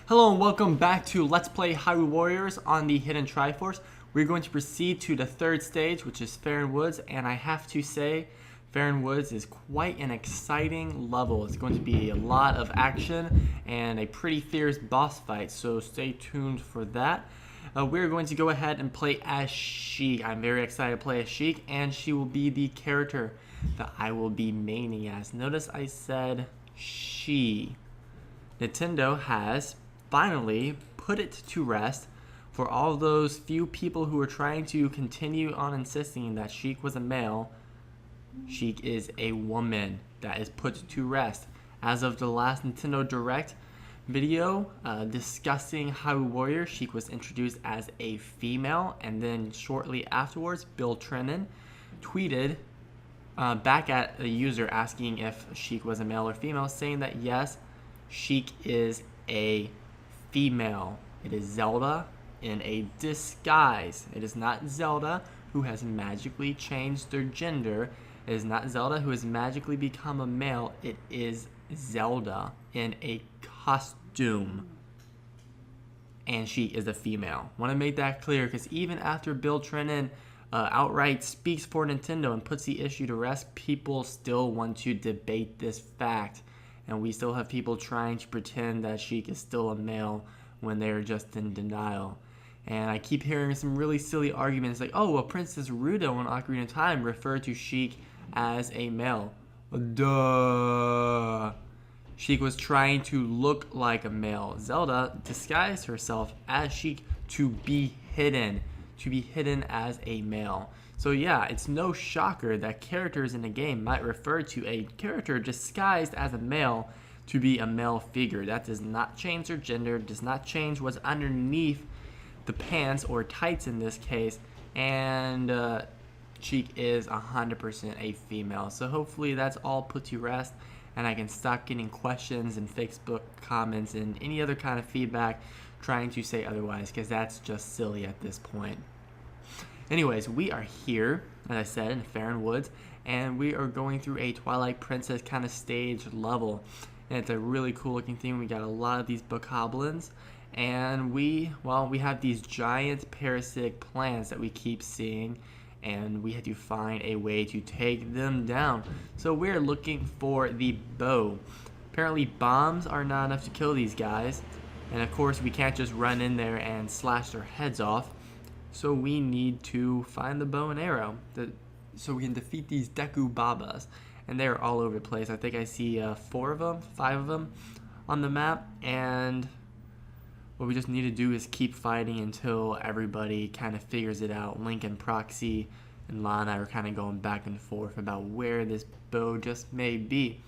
Hello and welcome back to Let's Play Hyrule Warriors on the TheHiddenTriforce. We're going to proceed to the third stage, which is Faron Woods, and I have to say, Faron Woods is quite an exciting level. It's going to be a lot of action and a pretty fierce boss fight, so stay tuned for that. We're going to go ahead and play as Sheik. I'm very excited to play as Sheik, and she will be the character that I will be maining as. Notice I said she. Nintendo has finally put it to rest for all those few people who are trying to continue on insisting that Sheik was a male. Sheik is a woman. That is put to rest. As of the last Nintendo Direct video discussing Hyrule Warriors, Sheik was introduced as a female, and then shortly afterwards, Bill Trennan tweeted back at the user asking if Sheik was a male or female, saying that yes, Sheik is a female. It is Zelda in a disguise. It is not Zelda who has magically changed their gender. It is not Zelda who has magically become a male. It is Zelda in a costume. And she is a female. Want to make that clear, because even after Bill Trennan outright speaks for Nintendo and puts the issue to rest, people still want to debate this fact. And we still have people trying to pretend that Sheik is still a male when they're just in denial. And I keep hearing some really silly arguments like, oh, well, Princess Ruto on Ocarina of Time referred to Sheik as a male. Duh. Sheik was trying to look like a male. Zelda disguised herself as Sheik to be hidden as a male. So yeah, it's no shocker that characters in the game might refer to a character disguised as a male to be a male figure. That does not change their gender, does not change what's underneath the pants or tights in this case, and Sheik is 100% a female. So hopefully that's all put to rest, and I can stop getting questions and Facebook comments and any other kind of feedback trying to say otherwise, because that's just silly at this point. Anyways, we are here, as I said, in Faron Woods, and we are going through a Twilight Princess kind of stage level. And it's a really cool looking thing. We got a lot of these bokoblins, and we have these giant parasitic plants that we keep seeing, and we had to find a way to take them down. So we're looking for the bow. Apparently bombs are not enough to kill these guys, and of course we can't just run in there and slash their heads off. So we need to find the bow and arrow so we can defeat these Deku Babas. And they're all over the place. I think I see 5 of them on the map. And what we just need to do is keep fighting until everybody kind of figures it out. Link and Proxy and Lana are kind of going back and forth about where this bow just may be.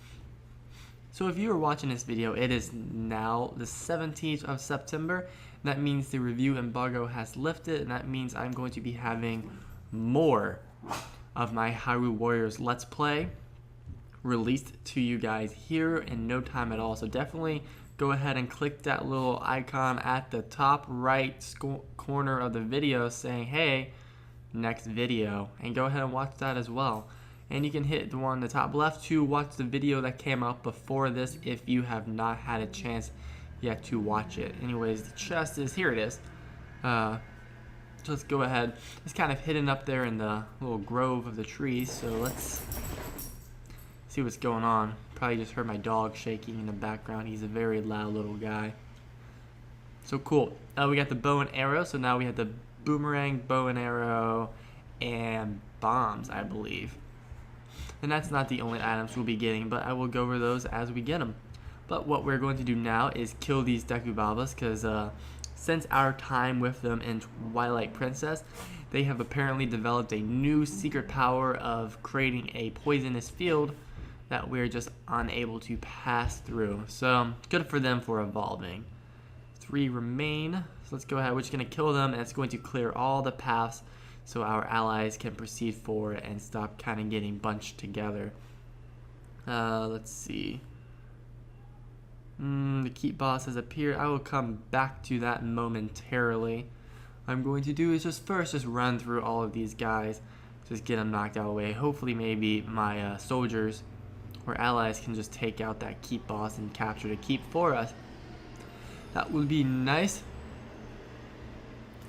So if you are watching this video, it is now the 17th of September. That means the review embargo has lifted, and that means I'm going to be having more of my Hyrule Warriors Let's Play released to you guys here in no time at all. So definitely go ahead and click that little icon at the top right corner of the video saying, hey, next video, and go ahead and watch that as well. And you can hit the one on the top left to watch the video that came out before this if you have not had a chance yet to watch it. Anyways, the chest is, here it is. So let's go ahead. It's kind of hidden up there in the little grove of the trees, so let's see what's going on. Probably just heard my dog shaking in the background. He's a very loud little guy. So cool. We got the bow and arrow, so now we have the boomerang, bow and arrow, and bombs, I believe. And that's not the only items we'll be getting, but I will go over those as we get them. But what we're going to do now is kill these Deku Babas, because since our time with them in Twilight Princess, they have apparently developed a new secret power of creating a poisonous field that we're just unable to pass through. So good for them for evolving. 3 remain, so let's go ahead. We're just going to kill them, and it's going to clear all the paths so our allies can proceed forward and stop kind of getting bunched together. Let's see. The keep boss has appeared. I will come back to that momentarily. What I'm going to do is just run through all of these guys just get him knocked out of the way. Hopefully maybe my soldiers or allies can just take out that keep boss and capture the keep for us. That would be nice.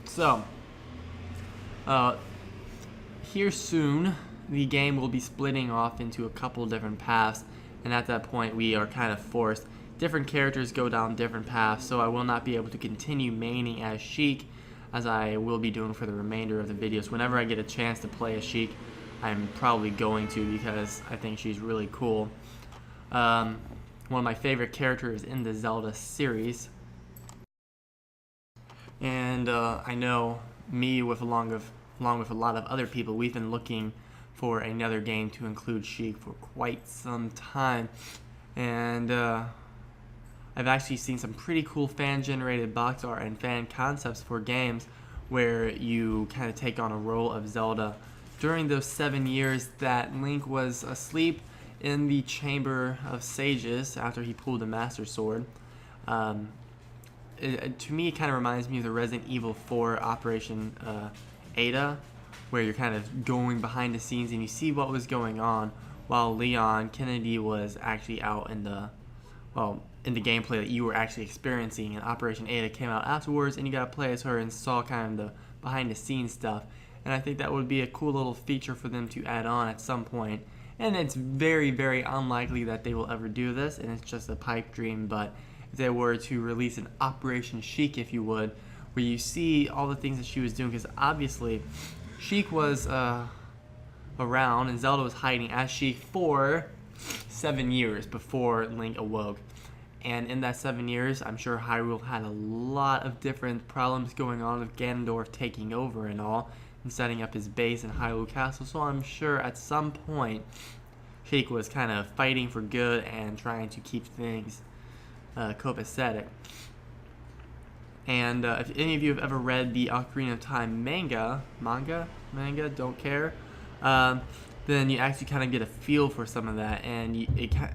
So, here soon, the game will be splitting off into a couple different paths, and at that point we are kind of forced. Different characters go down different paths, so I will not be able to continue maining as Sheik, as I will be doing for the remainder of the videos. Whenever I get a chance to play as Sheik, I'm probably going to, because I think she's really cool. One of my favorite characters in the Zelda series. And I know me, along with a lot of other people, we've been looking for another game to include Sheik for quite some time. And I've actually seen some pretty cool fan-generated box art and fan concepts for games where you kind of take on a role of Zelda during those 7 years that Link was asleep in the Chamber of Sages after he pulled the Master Sword. To me, it kind of reminds me of the Resident Evil 4 Operation Ada, where you're kind of going behind the scenes and you see what was going on while Leon Kennedy was actually out in the gameplay that you were actually experiencing. And Operation Ada came out afterwards, and you got to play as her and saw kind of the behind the scenes stuff. And I think that would be a cool little feature for them to add on at some point. And it's very, very unlikely that they will ever do this, and it's just a pipe dream. But if they were to release an Operation Sheik, if you would, where you see all the things that she was doing, because obviously Sheik was around and Zelda was hiding as Sheik for 7 years before Link awoke. And in that 7 years, I'm sure Hyrule had a lot of different problems going on with Ganondorf taking over and all, and setting up his base in Hyrule Castle. So I'm sure at some point Sheik was kind of fighting for good and trying to keep things copacetic. And if any of you have ever read the Ocarina of Time manga, don't care, then you actually kind of get a feel for some of that. And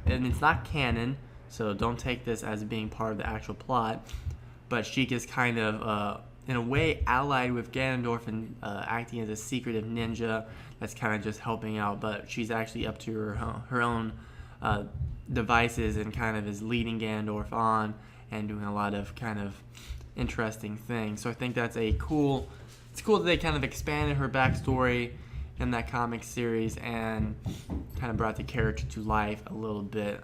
it's not canon, so don't take this as being part of the actual plot. But Sheik is kind of, in a way, allied with Ganondorf and acting as a secretive ninja that's kind of just helping out. But she's actually up to her own devices and kind of is leading Ganondorf on and doing a lot of kind of interesting things. So I think that's it's cool that they kind of expanded her backstory in that comic series and kind of brought the character to life a little bit.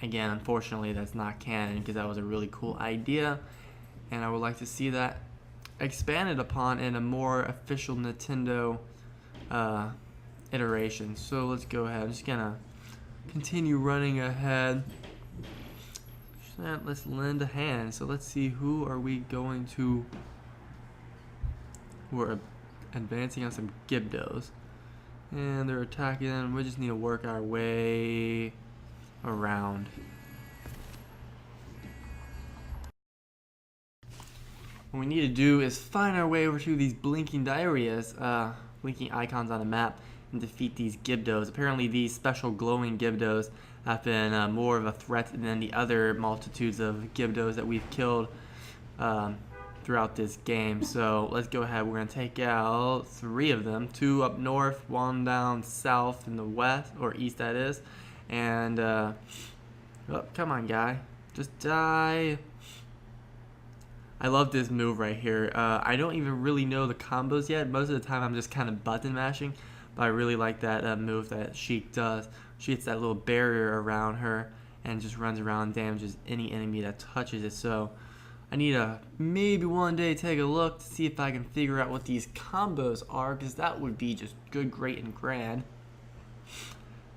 Again, unfortunately, that's not canon, because that was a really cool idea, and I would like to see that expanded upon in a more official Nintendo iteration. So let's go ahead. I'm just gonna continue running ahead. Let's lend a hand. So let's see, who are we going to? We're advancing on some Gibdos, and they're attacking them. We just need to work our way around. What we need to do is find our way over to these blinking diarrheas, blinking icons on the map, and defeat these Gibdos. Apparently these special glowing Gibdos have been more of a threat than the other multitudes of Gibdos that we've killed throughout this game. So let's go ahead. We're going to take out 3 of them. 2 up north, 1 down south in the west, or east that is. And, oh, come on, guy. Just die. I love this move right here. I don't even really know the combos yet. Most of the time I'm just kind of button mashing. But I really like that move that Sheik does. She hits that little barrier around her and just runs around and damages any enemy that touches it. So I need to maybe one day take a look to see if I can figure out what these combos are, because that would be just good, great, and grand.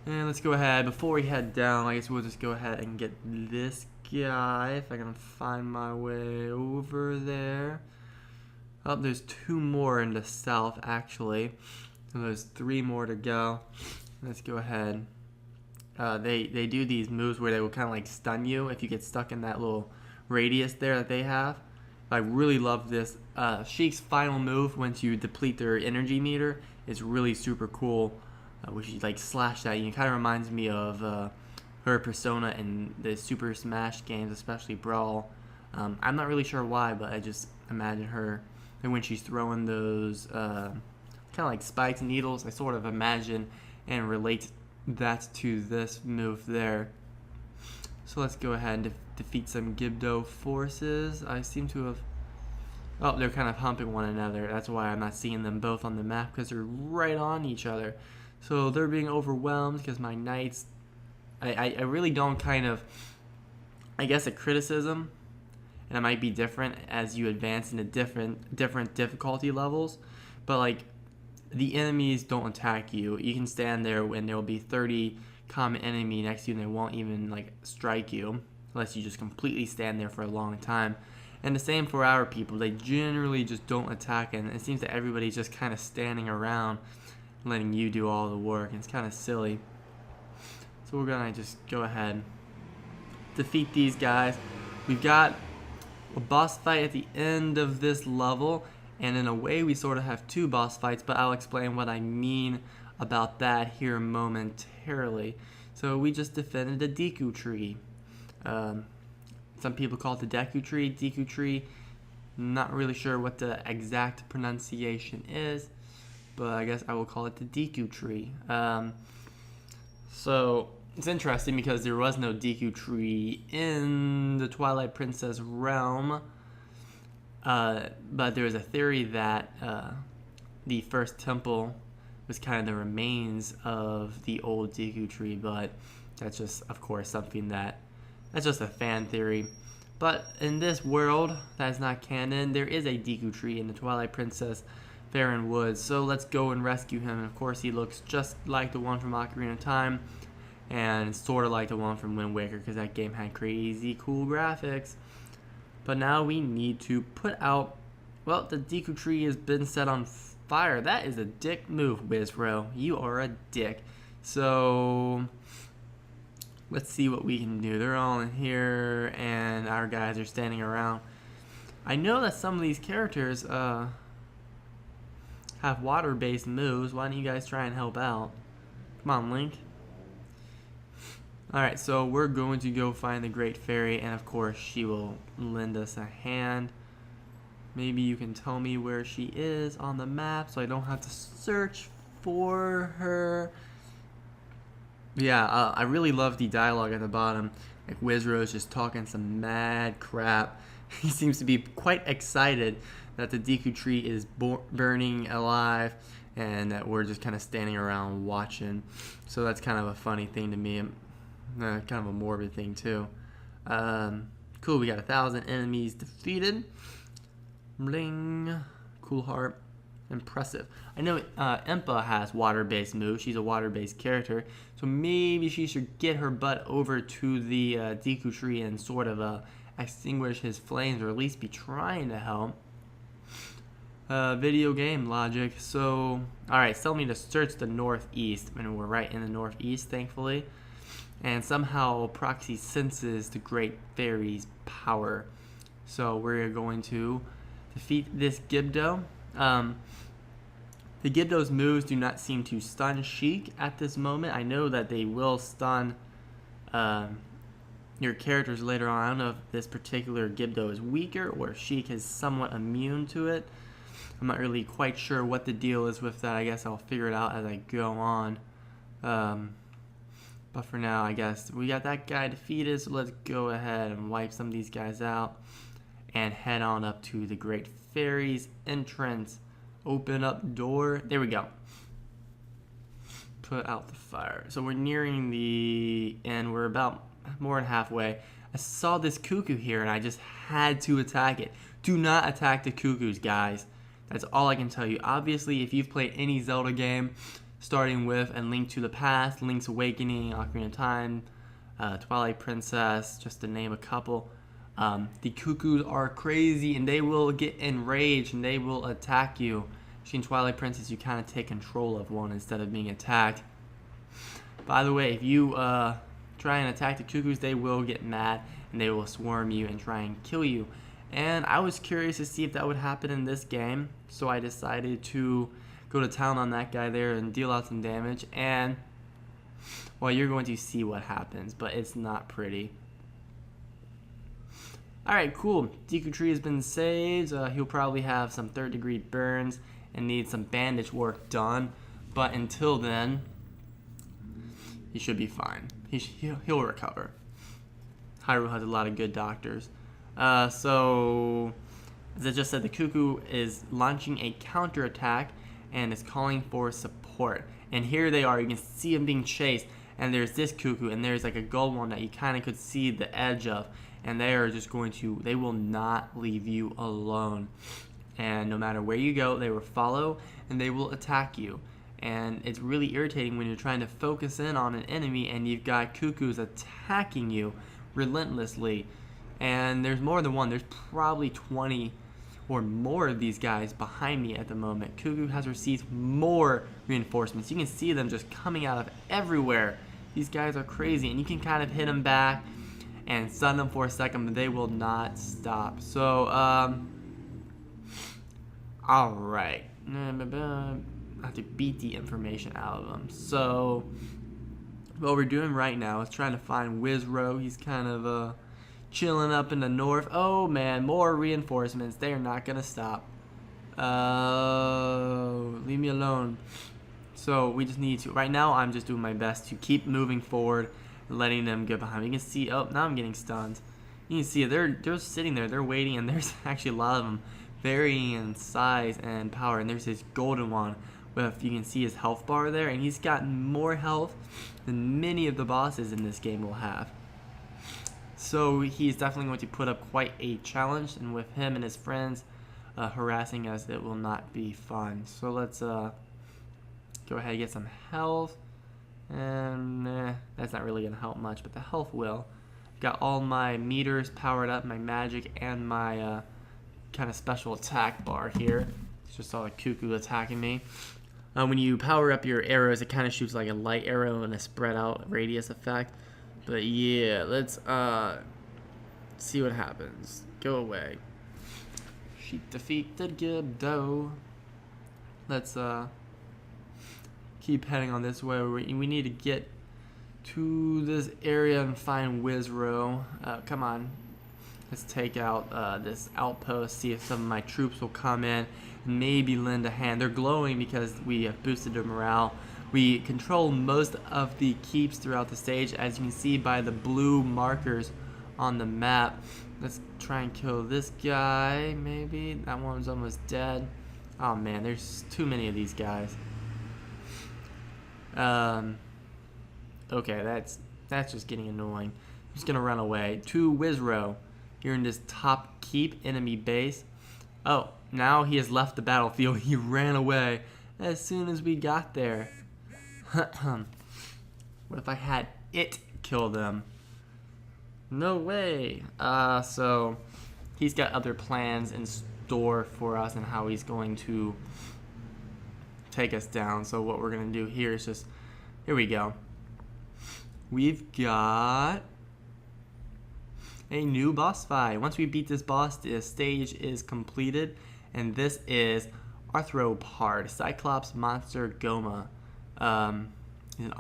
And let's go ahead. Before we head down, I guess we'll just go ahead and get this guy, if I can find my way over there. Oh, there's 2 more in the south, actually. So there's 3 more to go. Let's go ahead. They do these moves where they will kind of like stun you if you get stuck in that little radius there that they have. I really love this. Sheik's final move, once you deplete their energy meter, is really super cool. Which you like slash that. It kind of reminds me of her persona in the Super Smash games, especially Brawl. I'm not really sure why, but I just imagine her, and when she's throwing those kind of like spikes and needles. I sort of imagine and relate that to this move there. So let's go ahead and defeat some Gibdo forces. I seem to have... Oh, they're kind of humping one another. That's why I'm not seeing them both on the map, because they're right on each other. So they're being overwhelmed because my knights... I really don't kind of... I guess a criticism, and it might be different as you advance into different difficulty levels, but like the enemies don't attack you. You can stand there when there will be 30 common enemy next to you and they won't even like strike you unless you just completely stand there for a long time. And the same for our people. They generally just don't attack, and it seems that everybody's just kind of standing around letting you do all the work, and it's kind of silly. So we're gonna just go ahead, defeat these guys. We've got a boss fight at the end of this level, and in a way we sort of have two boss fights, but I'll explain what I mean about that here momentarily. So we just defended the Deku tree. Some people call it the Deku tree, Deku tree. Not really sure what the exact pronunciation is, but I guess I will call it the Deku tree. So it's interesting because there was no Deku tree in the Twilight Princess realm, but there is a theory that the first temple was kind of the remains of the old Deku tree, but that's just, of course, something that's just a fan theory. But in this world that is not canon, there is a Deku tree in the Twilight Princess Faron Woods, so let's go and rescue him. And of course he looks just like the one from Ocarina of Time, and sort of like the one from Wind Waker, because that game had crazy cool graphics. But now we need to put out, well, the Deku tree has been set on fire. That is a dick move, Wizro. You are a dick. So let's see what we can do. They're all in here, and our guys are standing around. I know that some of these characters have water-based moves. Why don't you guys try and help out? Come on, Link. Alright, so we're going to go find the Great Fairy, and of course she will lend us a hand. Maybe you can tell me where she is on the map so I don't have to search for her. Yeah, I really love the dialogue at the bottom. Like, Wizro is just talking some mad crap. He seems to be quite excited that the Deku tree is burning alive, and that we're just kind of standing around watching. So that's kind of a funny thing to me. Kind of a morbid thing too. Cool, we got 1,000 enemies defeated. Bling. Cool heart. Impressive. I know Impa has water-based moves. She's a water-based character, so maybe she should get her butt over to the Deku tree and sort of extinguish his flames, or at least be trying to help. Video game logic. So, alright, tell me to search the northeast, and we're right in the northeast, thankfully. And somehow Proxy senses the Great Fairy's power. So we're going to defeat this Gibdo. The Gibdo's moves do not seem to stun Sheik at this moment. I know that they will stun your characters later on. I don't know if this particular Gibdo is weaker or if Sheik is somewhat immune to it. I'm not really quite sure what the deal is with that. I guess I'll figure it out as I go on. But for now, I guess we got that guy defeated, so let's go ahead and wipe some of these guys out and head on up to the Great Fairy's entrance. Open up door. There we go. Put out the fire. So we're nearing the end. We're about more than halfway. I saw this cuckoo here, and I just had to attack it. Do not attack the cuckoos, guys. That's all I can tell you. Obviously, if you've played any Zelda game, starting with A Link to the Past, Link's Awakening, Ocarina of Time, Twilight Princess, just to name a couple, the cuckoos are crazy, and they will get enraged, and they will attack you. In Twilight Princess, you kind of take control of one instead of being attacked. By the way, if you try and attack the cuckoos, they will get mad, and they will swarm you and try and kill you. And I was curious to see if that would happen in this game, so I decided to go to town on that guy there and deal out some damage. And, well, you're going to see what happens, but it's not pretty. Alright, cool. Deku tree has been saved. He'll probably have some third-degree burns and needs some bandage work done. But until then, he should be fine. He'll recover. Hyrule has a lot of good doctors. So, as I just said, the Cuckoo is launching a counterattack and is calling for support. And here they are. You can see him being chased. And there's this Cuckoo, and there's like a gold one that you kind of could see the edge of. And they are just they will not leave you alone. And no matter where you go, they will follow and they will attack you. And it's really irritating when you're trying to focus in on an enemy and you've got Cuckoos attacking you relentlessly. And there's more than one. There's probably 20 or more of these guys behind me at the moment. Cuckoo has received more reinforcements. You can see them just coming out of everywhere. These guys are crazy, and you can kind of hit them back and stun them for a second, but they will not stop. So, alright. I have to beat the information out of them. So, what we're doing right now is trying to find Wizrow. He's kind of, chilling up in the north. Oh man, more reinforcements. They are not gonna stop. Leave me alone. So we just need to. Right now, I'm just doing my best to keep moving forward, and letting them get behind me. You can see. Oh, now I'm getting stunned. You can see they're sitting there. They're waiting, and there's actually a lot of them, varying in size and power. And there's this golden one with, you can see his health bar there, and he's got more health than many of the bosses in this game will have. So he's definitely going to put up quite a challenge, and with him and his friends harassing us, it will not be fun. So let's go ahead and get some health, and that's not really going to help much, but the health will. Got all my meters powered up, my magic, and my kind of special attack bar here. It's just all a Cuckoo attacking me. When you power up your arrows, it kind of shoots like a light arrow and a spread out radius effect. But yeah, let's see what happens. Go away. Sheik defeated Gibdo. Let's keep heading on this way. We need to get to this area and find Wizrow. Come on. Let's take out this outpost, see if some of my troops will come in and maybe lend a hand. They're glowing because we have boosted their morale. We control most of the keeps throughout the stage, as you can see by the blue markers on the map. Let's try and kill this guy, maybe. That one's almost dead. Oh man, there's too many of these guys. Okay, that's just getting annoying. I'm just gonna run away to Wizrow. Here in this top keep enemy base. Oh, now he has left the battlefield. He ran away as soon as we got there. What if I had it kill them? No way. So he's got other plans in store for us and how he's going to take us down. So what we're going to do here is just, here we go. We've got a new boss fight. Once we beat this boss, the stage is completed. And this is Arthropod, Cyclops Monster Gohma. He's an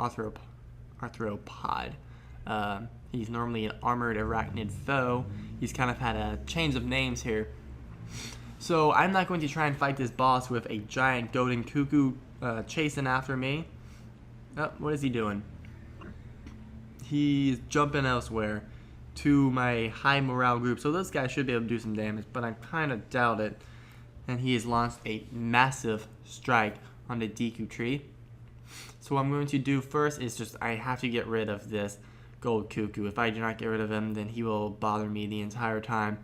arthropod. He's normally an armored arachnid foe. He's kind of had a change of names here. So I'm not going to try and fight this boss with a giant golden cuckoo chasing after me. Oh, what is he doing? He's jumping elsewhere to my high morale group. So this guy should be able to do some damage, but I kind of doubt it. And he has launched a massive strike on the Deku tree. So what I'm going to do first is just, I have to get rid of this gold cuckoo. If I do not get rid of him, then he will bother me the entire time.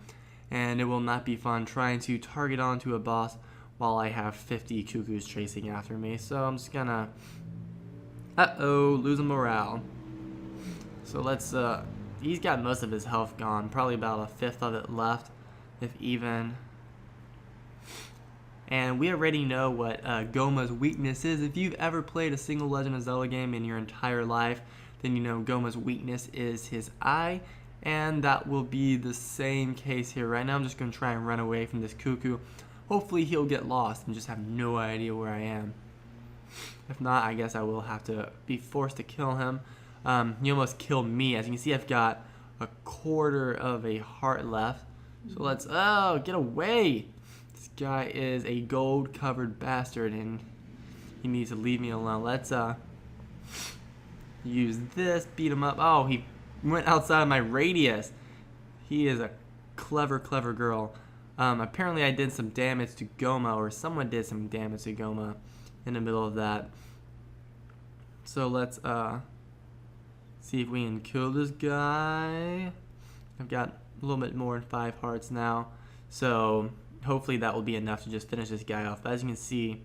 And it will not be fun trying to target onto a boss while I have 50 cuckoos chasing after me. So I'm just gonna, losing morale. So let's, he's got most of his health gone, probably about a fifth of it left, if even. And we already know what Gohma's weakness is. If you've ever played a single Legend of Zelda game in your entire life, then you know Gohma's weakness is his eye. And that will be the same case here. Right now I'm just going to try and run away from this cuckoo. Hopefully he'll get lost and just have no idea where I am. If not, I guess I will have to be forced to kill him. He almost killed me. As you can see, I've got a quarter of a heart left. So let's, get away. This guy is a gold-covered bastard, and he needs to leave me alone. Let's use this, beat him up. Oh, he went outside of my radius. He is a clever girl. Apparently I did some damage to Gohma, or someone did some damage to Gohma in the middle of that. So let's see if we can kill this guy. I've got a little bit more than 5 hearts now, so hopefully that will be enough to just finish this guy off. But as you can see,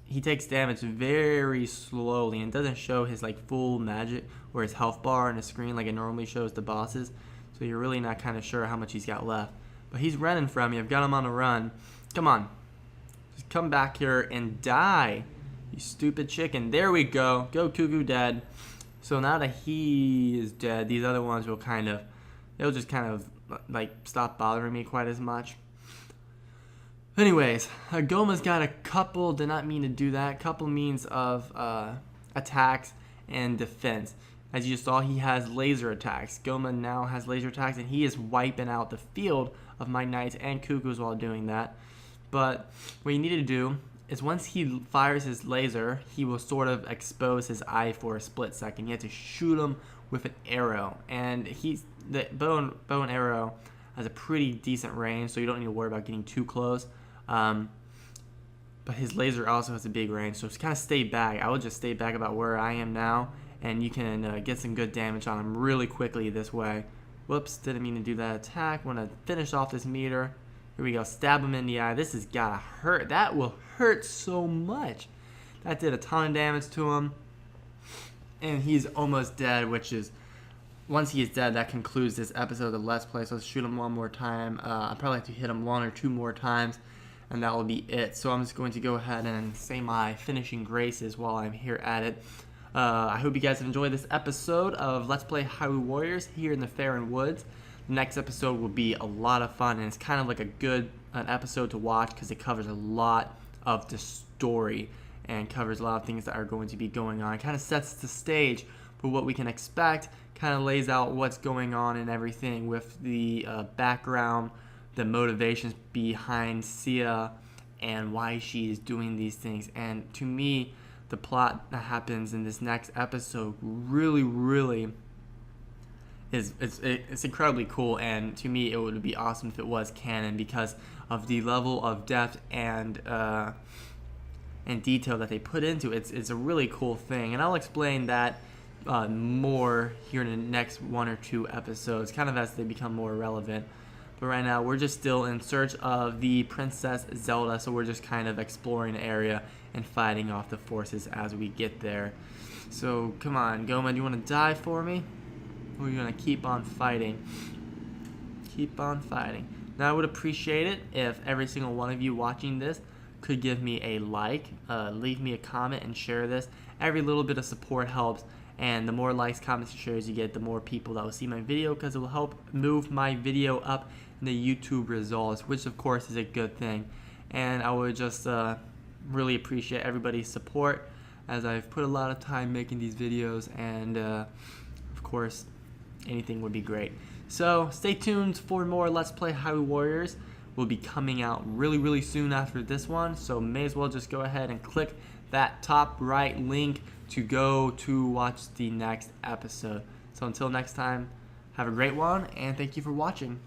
he takes damage very slowly and doesn't show his like full magic or his health bar on the screen like it normally shows the bosses. So you're really not kind of sure how much he's got left. But he's running from me. I've got him on a run. Come on. Just come back here and die, you stupid chicken. There we go. Go Cuckoo dead. So now that he is dead, these other ones will they'll just kind of like stop bothering me quite as much. Anyways, Gohma's got a couple, did not mean to do that, couple means of attacks and defense. As you saw, he has laser attacks. Gohma now has laser attacks, and he is wiping out the field of my knights and cuckoos while doing that. But what you need to do is once he fires his laser, he will sort of expose his eye for a split second. You have to shoot him with an arrow, and the bow and arrow has a pretty decent range, so you don't need to worry about getting too close. But his laser also has a big range, so just kind of stay back. I will just stay back about where I am now, and you can get some good damage on him really quickly this way. Whoops, didn't mean to do that attack. Want to finish off this meter. Here we go, stab him in the eye. This has gotta hurt. That will hurt so much. That did a ton of damage to him, and he's almost dead, which is, once he is dead, that concludes this episode of the Let's Play. So let's shoot him one more time. I'll probably have to hit him 1 or 2 more times, and that will be it. So I'm just going to go ahead and say my finishing graces while I'm here at it. I hope you guys have enjoyed this episode of Let's Play Hyrule Warriors here in the Faron Woods. The next episode will be a lot of fun, and it's kind of like an episode to watch because it covers a lot of the story and covers a lot of things that are going to be going on. It kind of sets the stage for what we can expect, kind of lays out what's going on and everything with the background, the motivations behind Sia, and why she is doing these things. And to me, the plot that happens in this next episode really it's incredibly cool, and to me it would be awesome if it was canon because of the level of depth and detail that they put into it. It's a really cool thing, and I'll explain that more here in the next 1 or 2 episodes, kind of as they become more relevant. But right now we're just still in search of the Princess Zelda, so we're just kind of exploring the area and fighting off the forces as we get there. So come on, Gohma, do you want to die for me? Or are you going to keep on fighting? Keep on fighting. Now I would appreciate it if every single one of you watching this could give me a like, leave me a comment, and share this. Every little bit of support helps, and the more likes, comments, and shares you get, the more people that will see my video, because it will help move my video up in the YouTube results, which of course is a good thing. And I would just really appreciate everybody's support, as I've put a lot of time making these videos, and of course anything would be great. So stay tuned for more Let's Play Hyrule Warriors. Will be coming out really soon after this one, so may as well just go ahead and click that top right link to go to watch the next episode. So until next time, have a great one, and thank you for watching.